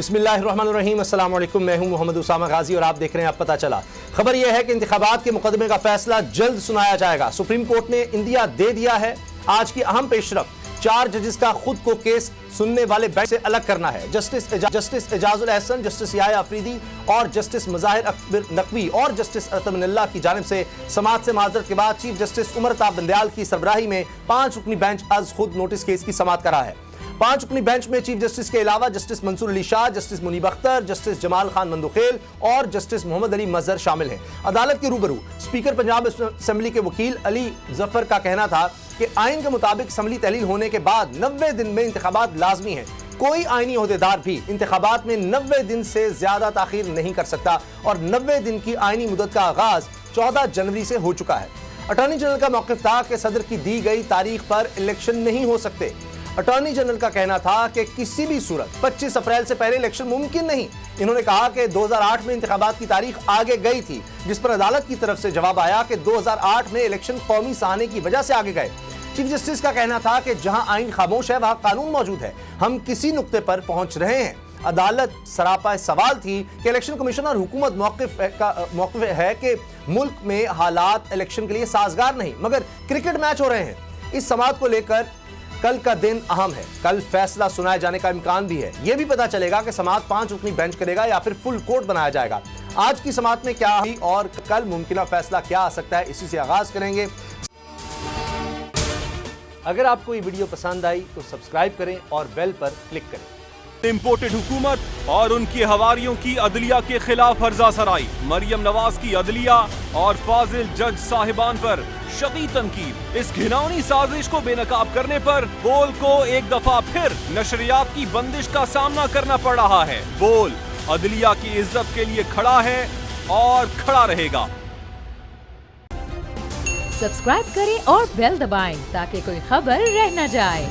बिस्मिल्लाहिर्रहमानिर्रहीम। अस्सलाम वालेकुम। मैं हूं मोहम्मद उसामा गाजी और आप देख रहे हैं अब पता चला। खबर यह है कि इंतखाबात के मुकदमे का फैसला जल्द सुनाया जाएगा। सुप्रीम कोर्ट ने इंदिया दे दिया है। आज की अहम पेशरफ 4 जजेस का खुद को केस सुनने वाले बेंच से अलग करना है। जस्टिस एजाजुल अहसन, जस्टिस याया अफरीदी और जस्टिस मज़ाहिर अकबर नकवी और जस्टिस अतमनिल्लाह की जानिब से समाअत से माजरत के बाद चीफ जस्टिस उमर ताब बंदयाल की सरबराही में 5 रुकनी बेंच आज खुद नोटिस केस की समाअत करा है। 5 रुकनी बेंच में चीफ जस्टिस के अलावा justice Mansoor Ali Shah, justice Munib Akhtar, justice Jamal Khan Mandokhel और जस्टिस मोहम्मद अली मजहर शामिल हैं। अदालत के रूबरू स्पीकर पंजाब असेंबली के वकील अली जफर का कहना था कि आइन के मुताबिक असम्बली तहलील होने के बाद 90 दिन में इंतखाबात लाजमी हैं। कोई आइनी ओहदेदार भी इंतखाबात में 90 दिन से ज्यादा ताखीर नहीं कर सकता और 90 दिन की आइनी मुद्दत का आगाज 14 जनवरी से हो चुका है। अटॉर्नी जनरल का मौक़िफ़ था कि सदर की दी गई तारीख पर इलेक्शन नहीं हो सकते। अटॉर्नी जनरल का कहना था कि किसी भी सूरत 25 अप्रैल से पहले इलेक्शन मुमकिन नहीं। इन्होंने कहा कि 2008 में इंतखाबात की तारीख आगे गई थी, जिस पर अदालत की तरफ से जवाब आया कि 2008 में इलेक्शन कौमी सहाने की वजह से आगे गए। चीफ जस्टिस का कहना था कि जहां आइन खामोश है वहां कानून मौजूद है। हम किसी नुक्ते पर पहुंच रहे हैं। अदालत सरापा सवाल थी कि इलेक्शन कमीशन और हुकूमत मौक़िफ़ है कि मुल्क में हालात इलेक्शन के लिए साजगार नहीं मगर क्रिकेट मैच हो रहे हैं। इस समाअत को लेकर कल का दिन अहम है। कल फैसला सुनाए जाने का इम्कान भी है। यह भी पता चलेगा कि समाअत 5 रुकनी बेंच करेगा या फिर फुल कोर्ट बनाया जाएगा। आज की समाअत में क्या हुई और कल मुमकिन फैसला क्या आ सकता है, इसी से आगाज करेंगे। अगर आपको ये वीडियो पसंद आई तो सब्सक्राइब करें और बेल पर क्लिक करें। इम्पोर्टेड हुकूमत और उनकी हवारियों की अदलिया के खिलाफ हर्जा सराई, मरियम नवाज की अदलिया और फाजिल जज साहिबान पर शदीद तनकीद। इस घिनौनी साजिश को बेनकाब करने पर बोल को एक दफा फिर नशरियात की बंदिश का सामना करना पड़ रहा है। बोल अदलिया की इज्जत के लिए खड़ा है और खड़ा रहेगा। सब्सक्राइब करें और बेल दबाएं ताकि कोई खबर रह न जाए।